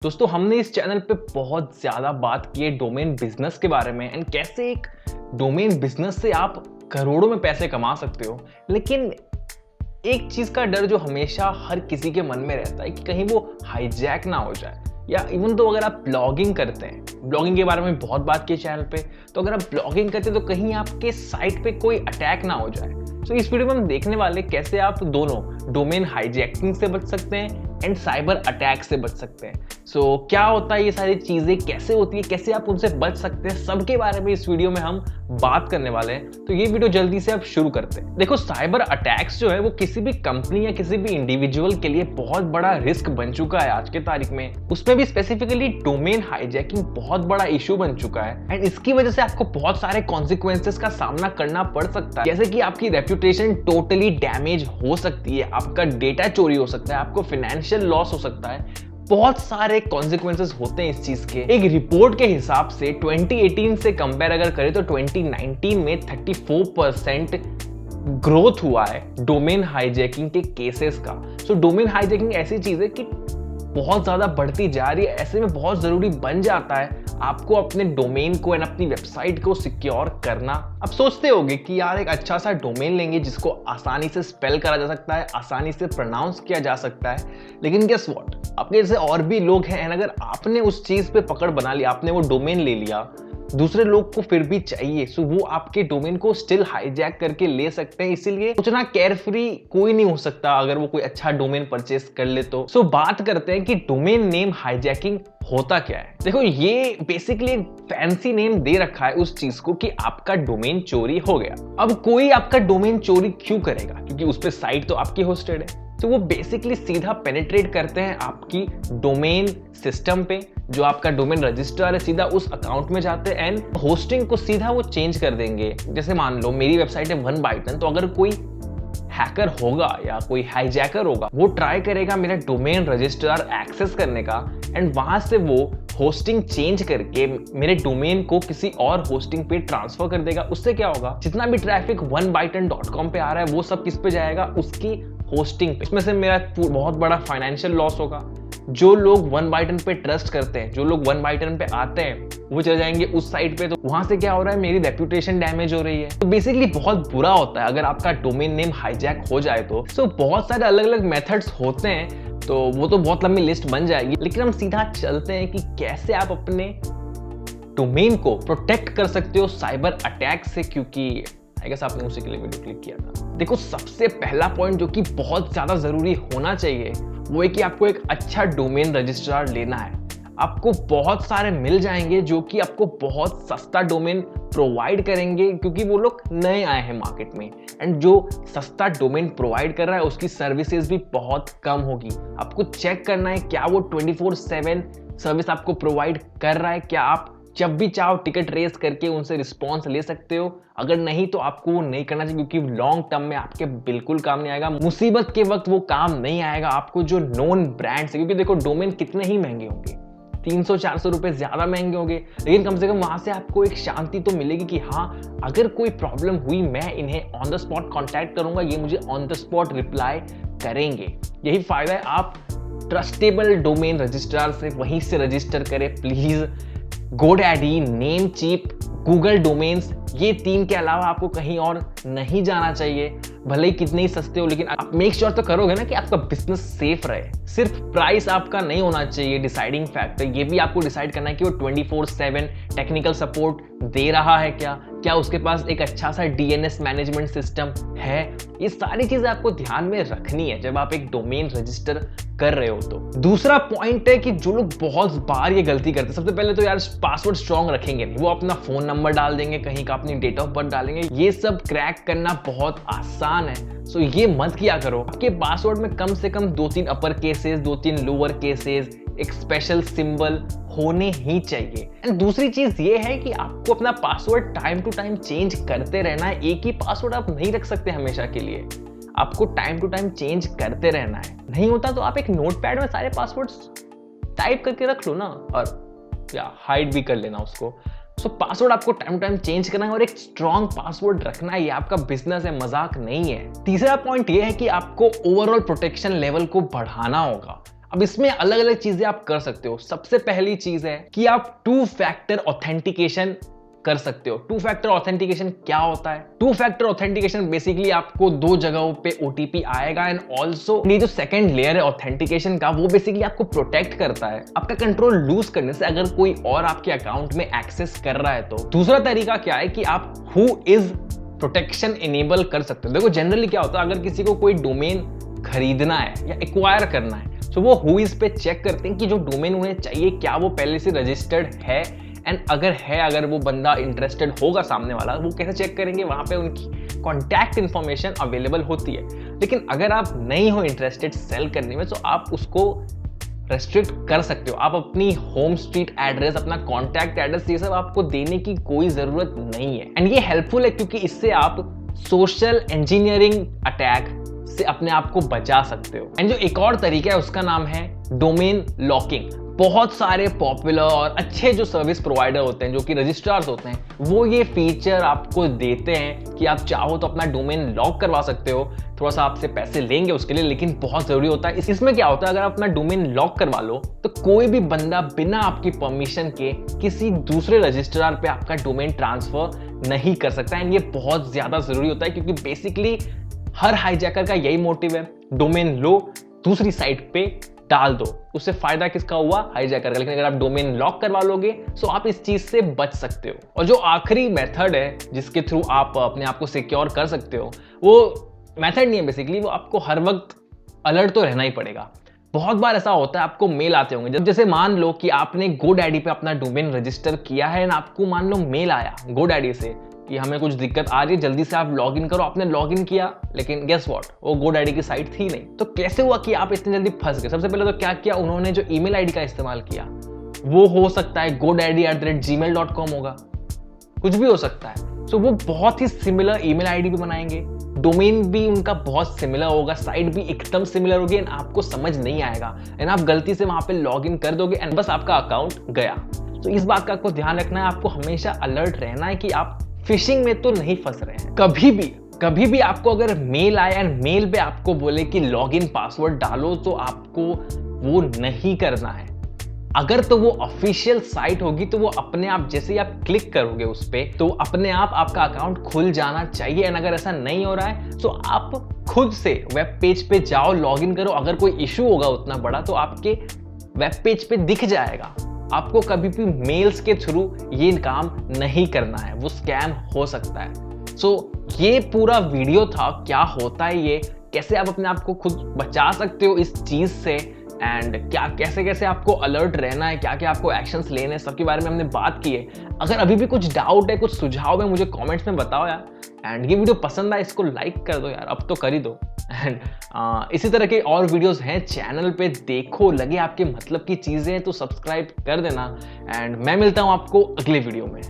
दोस्तों हमने इस चैनल पे बहुत ज़्यादा बात की है डोमेन बिजनेस के बारे में एंड कैसे एक डोमेन बिजनेस से आप करोड़ों में पैसे कमा सकते हो। लेकिन एक चीज़ का डर जो हमेशा हर किसी के मन में रहता है कि कहीं वो हाईजैक ना हो जाए, या इवन तो अगर आप ब्लॉगिंग करते हैं, ब्लॉगिंग के बारे में बहुत बात की चैनल पे, तो अगर आप ब्लॉगिंग करते हैं तो कहीं आपके साइट पे कोई अटैक ना हो जाए। तो इस वीडियो में हम देखने वाले कैसे आप दोनों डोमेन हाईजैकिंग से बच सकते हैं एंड साइबर अटैक से बच सकते हैं। क्या होता है, ये सारी चीजें कैसे होती है, कैसे आप उनसे बच सकते हैं, सबके बारे में इस वीडियो में हम बात करने वाले हैं। तो ये वीडियो जल्दी से आप शुरू करते हैं। देखो, साइबर अटैक्स जो है वो किसी भी कंपनी या किसी भी इंडिविजुअल के लिए बहुत बड़ा रिस्क बन चुका है आज के तारीख में। उसमें भी स्पेसिफिकली डोमेन हाईजैकिंग बहुत बड़ा इशू बन चुका है एंड इसकी वजह से आपको बहुत सारे कॉन्सिक्वेंसेस का सामना करना पड़ सकता है, जैसे कि आपकी रेप्यूटेशन टोटली डैमेज हो सकती है, आपका डेटा चोरी हो सकता है, आपको फाइनेंशियल लॉस हो सकता है। बहुत सारे कॉन्सिक्वेंसेस होते हैं इस चीज के। एक रिपोर्ट के हिसाब से 2018 से कंपेयर अगर करें तो 2019 में 34% ग्रोथ हुआ है डोमेन हाईजैकिंग के केसेस का। डोमेन हाईजैकिंग ऐसी चीज है कि बहुत ज्यादा बढ़ती जा रही है। ऐसे में बहुत जरूरी बन जाता है आपको अपने डोमेन को एंड अपनी वेबसाइट को सिक्योर करना। आप सोचते होंगे कि यार एक अच्छा सा डोमेन लेंगे जिसको आसानी से स्पेल करा जा सकता है, आसानी से प्रोनाउंस किया जा सकता है, लेकिन गेस व्हाट, आपके जैसे और भी लोग हैं एंड अगर आपने उस चीज पे पकड़ बना लिया, आपने वो डोमेन ले लिया, दूसरे लोग को फिर भी चाहिए, सो वो आपके डोमेन को स्टिल हाईजैक करके ले सकते हैं। इसीलिए उतना केयरफ्री कोई नहीं हो सकता अगर वो कोई अच्छा डोमेन परचेस कर ले तो। बात करते हैं कि डोमेन नेम हाईजैकिंग होता क्या है। देखो, ये बेसिकली एक फैंसी नेम दे रखा है उस चीज को कि आपका डोमेन चोरी हो गया। अब कोई आपका डोमेन चोरी क्यों करेगा? क्योंकि उस पे साइट तो आपकी होस्टेड है। तो वो बेसिकली सीधा पेनिट्रेट करते हैं आपकी डोमेन सिस्टम पे, जो आपका डोमेन रजिस्टर है, सीधा उस अकाउंट में जाते हैं एंड होस्टिंग को सीधा वो चेंज कर देंगे। जैसे मान लो मेरी वेबसाइट है 1ByteEarn, तो अगर कोई हैकर होगा या कोई हाईजैकर होगा, वो ट्राई करेगा मेरा डोमेन रजिस्टर एक्सेस करने का एंड वहां से वो होस्टिंग चेंज करके मेरे डोमेन को किसी और होस्टिंग पे ट्रांसफर कर देगा। उससे क्या होगा, जितना भी ट्रैफिक 1ByteEarn.com पे आ रहा है वो सब किस पे जाएगा, उसकी होस्टिंग पे। इसमें से मेरा बहुत बड़ा फाइनेंशियल लॉस होगा। जो लोग 1ByteEarn पे ट्रस्ट करते हैं, जो लोग 1ByteEarn पे आते हैं, वो चले जाएंगे उस साइट पे, तो वहां से क्या हो रहा है, मेरी रेप्यूटेशन डैमेज हो रही है। तो बेसिकली बहुत बुरा होता है अगर आपका डोमेन नेम हाईजैक हो जाए तो। बहुत सारे अलग अलग मेथड्स होते हैं, तो वो तो बहुत लंबी लिस्ट बन जाएगी, लेकिन हम सीधा चलते हैं कि कैसे आप अपने डोमेन को प्रोटेक्ट कर सकते हो साइबर अटैक से, क्योंकि आई गेस आपने उसी के लिए वीडियो क्लिक किया था। देखो, सबसे पहला पॉइंट जो कि बहुत ज्यादा जरूरी होना चाहिए वो है कि आपको एक अच्छा डोमेन रजिस्ट्रार लेना है। आपको बहुत सारे मिल जाएंगे जो कि आपको बहुत सस्ता डोमेन प्रोवाइड करेंगे, क्योंकि वो लोग नए आए हैं मार्केट में एंड जो सस्ता डोमेन प्रोवाइड कर रहा है उसकी सर्विसेज भी बहुत कम होगी। आपको चेक करना है क्या वो 24/7 सर्विस आपको प्रोवाइड कर रहा है, क्या आप जब भी चाहो टिकट रेस करके उनसे रिस्पॉन्स ले सकते हो। अगर नहीं तो आपको वो नहीं करना चाहिए, क्योंकि लॉन्ग टर्म में आपके बिल्कुल काम नहीं आएगा। मुसीबत के वक्त वो काम नहीं आएगा आपको जो नोन ब्रांड्स है, क्योंकि देखो डोमेन कितने ही महंगे होंगे, 300-400 रुपए ज्यादा महंगे होंगे, लेकिन कम से कम वहां से आपको एक शांति तो मिलेगी कि हाँ, अगर कोई प्रॉब्लम हुई मैं इन्हें ऑन द स्पॉट कॉन्टैक्ट करूंगा, ये मुझे ऑन द स्पॉट रिप्लाई करेंगे। यही फायदा है, आप ट्रस्टेबल डोमेन रजिस्ट्रार से वहीं से रजिस्टर करें please. GoDaddy, Namecheap, Google domains, ये 3 के अलावा आपको कहीं और नहीं जाना चाहिए। भले ही कितने ही सस्ते हो, लेकिन आप मेक श्योर तो करोगे ना कि आपका बिजनेस सेफ रहे। सिर्फ प्राइस आपका नहीं होना चाहिए डिसाइडिंग फैक्टर, ये भी आपको डिसाइड करना है कि वो 24/7 टेक्निकल सपोर्ट दे रहा है, क्या उसके पास एक अच्छा सा DNS मैनेजमेंट सिस्टम है। ये सारी चीजें आपको ध्यान में रखनी है जब आप एक डोमेन रजिस्टर कर रहे हो। तो दूसरा पॉइंट है कि जो लोग बहुत बार ये गलती करते हैं, सबसे पहले तो यार पासवर्ड स्ट्रॉन्ग रखेंगे नहीं, वो अपना फोन नंबर डाल देंगे, कहीं का अपनी डेट ऑफ बर्थ डालेंगे। ये सब क्रैक करना बहुत आसान है, ये मत किया करो। आपके पासवर्ड में कम से कम 2-3 अपर केसेस, 2-3 लोअर केसेस, एक स्पेशल सिंबल होने ही चाहिए। एंड दूसरी चीज ये है कि आपको अपना password time to time change करते रहना है। एक ही पासवर्ड आप नहीं रख सकते हमेशा के लिए, आपको टाइम टू टाइम चेंज करते रहना है। नहीं होता तो आप एक नोटपैड में सारे पासवर्ड्स टाइप करके रख लो ना, और या हाइड भी कर लेना उसको। पासवर्ड आपको टाइम टू टाइम चेंज करना है और एक स्ट्रॉन्ग पासवर्ड रखना है। ये आपका बिजनेस है, मजाक नहीं है। तीसरा पॉइंट ये है कि आपको ओवरऑल प्रोटेक्शन लेवल को बढ़ाना होगा। अब इसमें अलग अलग चीजें आप कर सकते हो। सबसे पहली चीज है कि आप 2 फैक्टर ऑथेंटिकेशन कर सकते हो। 2 फैक्टर ऑथेंटिकेशन क्या होता है? 2 फैक्टर ऑथेंटिकेशन बेसिकली आपको 2 जगहों पे ओटीपी आएगा एंड ऑल्सो ये जो सेकंड लेयर है ऑथेंटिकेशन का, वो बेसिकली आपको प्रोटेक्ट करता है आपका कंट्रोल लूज करने से, अगर कोई और आपके अकाउंट में एक्सेस कर रहा है तो। दूसरा तरीका क्या है कि आप हु इज प्रोटेक्शन इनेबल कर सकते हो। देखो जनरली क्या होता है, अगर किसी को कोई डोमेन खरीदना है या एक्वायर करना है तो वो हु इज पे चेक करते हैं कि जो डोमेन उन्हें चाहिए क्या वो पहले से रजिस्टर्ड है, एंड अगर वो बंदा इंटरेस्टेड होगा सामने वाला, वो कैसे चेक करेंगे? वहां पे उनकी कॉन्टैक्ट इन्फॉर्मेशन अवेलेबल होती है। लेकिन अगर आप नहीं हो इंटरेस्टेड सेल करने में तो आप उसको रेस्ट्रिक्ट कर सकते हो। आप अपनी होम स्ट्रीट एड्रेस, अपना कॉन्टैक्ट एड्रेस, ये सब आपको देने की कोई जरूरत नहीं है। एंड ये हेल्पफुल है क्योंकि इससे आप सोशल इंजीनियरिंग अटैक से अपने आप को बचा सकते हो। एंड जो एक और तरीका है उसका नाम है डोमेन लॉकिंग। बहुत सारे पॉपुलर और अच्छे जो सर्विस प्रोवाइडर होते हैं, जो कि रजिस्ट्रार्स होते हैं, वो ये फीचर आपको देते हैं कि आप चाहो तो अपना डोमेन लॉक करवा सकते हो। थोड़ा सा आपसे पैसे लेंगे उसके लिए, लेकिन बहुत जरूरी होता है। इसमें क्या होता है, अगर आप अपना डोमेन लॉक करवा लो तो कोई भी बंदा बिना आपकी परमिशन के किसी दूसरे रजिस्ट्रार पे आपका डोमेन ट्रांसफर नहीं कर सकता। एंड ये बहुत ज्यादा जरूरी होता है क्योंकि बेसिकली हर हाईजैकर का यही मोटिव है, डोमेन लो, दूसरी साइट पे डाल दो। उससे फायदा किसका हुआ? हाईजैकर का। लेकिन अगर आप डोमेन लॉक करवा लोगे तो आप इस चीज से बच सकते हो। और जो आखिरी मेथड है जिसके थ्रू आप अपने आप को सिक्योर कर सकते हो, वो मेथड नहीं है बेसिकली, वो आपको हर वक्त अलर्ट तो रहना ही पड़ेगा। बहुत बार ऐसा होता है, आपको मेल आते होंगे। जब जैसे मान लो कि आपने GoDaddy पे अपना डोमेन रजिस्टर किया है ना, आपको मान लो मेल आया GoDaddy से कि हमें कुछ दिक्कत आ रही है, जल्दी से आप लॉगिन करो। आपने लॉगिन किया, लेकिन गेस व्हाट, वो GoDaddy की साइट थी नहीं। तो कैसे हुआ कि आप इतनी जल्दी फंस गए? सबसे पहले तो क्या किया उन्होंने, जो ईमेल आईडी का इस्तेमाल किया वो हो सकता है godaddy@gmail.com होगा, कुछ भी हो सकता है। तो वो बहुत ही सिमिलर ईमेल आईडी भी बनाएंगे, डोमेन भी उनका बहुत सिमिलर होगा, साइट भी एकदम सिमिलर होगी, एंड आपको समझ नहीं आएगा एंड आप गलती से वहां पे लॉगिन कर दोगे एंड बस आपका अकाउंट गया। तो इस बात का आपको ध्यान रखना है, आपको हमेशा अलर्ट रहना है कि आप फिशिंग में तो नहीं फंस रहे हैं। कभी भी आपको अगर मेल आए एंड मेल पे आपको बोले कि लॉगिन पासवर्ड डालो, तो आपको वो नहीं करना है। अगर तो वो ऑफिशियल साइट होगी तो वो अपने आप, जैसे ही आप क्लिक करोगे उस पे, तो अपने आप आपका अकाउंट खुल जाना चाहिए। एंड अगर ऐसा नहीं हो रहा है तो आप खुद से वेब पेज पे जाओ, लॉगिन करो। अगर कोई इशू होगा उतना बड़ा तो आपके वेब पेज पे दिख जाएगा। आपको कभी भी मेल्स के थ्रू ये काम नहीं करना है, वो स्कैम हो सकता है। सो ये पूरा वीडियो था, क्या होता है ये, कैसे आप अपने आप को खुद बचा सकते हो इस चीज से, एंड क्या कैसे आपको अलर्ट रहना है, क्या क्या आपको एक्शंस लेने हैं, सबके बारे में हमने बात की है। अगर अभी भी कुछ डाउट है, कुछ सुझाव है, मुझे कमेंट्स में बताओ यार। एंड ये वीडियो पसंद आए, इसको लाइक कर दो यार, अब तो कर ही दो। एंड इसी तरह के और वीडियोस हैं चैनल पे, देखो, लगे आपके मतलब की चीजें तो सब्सक्राइब कर देना। एंड मैं मिलता हूं आपको अगले वीडियो में।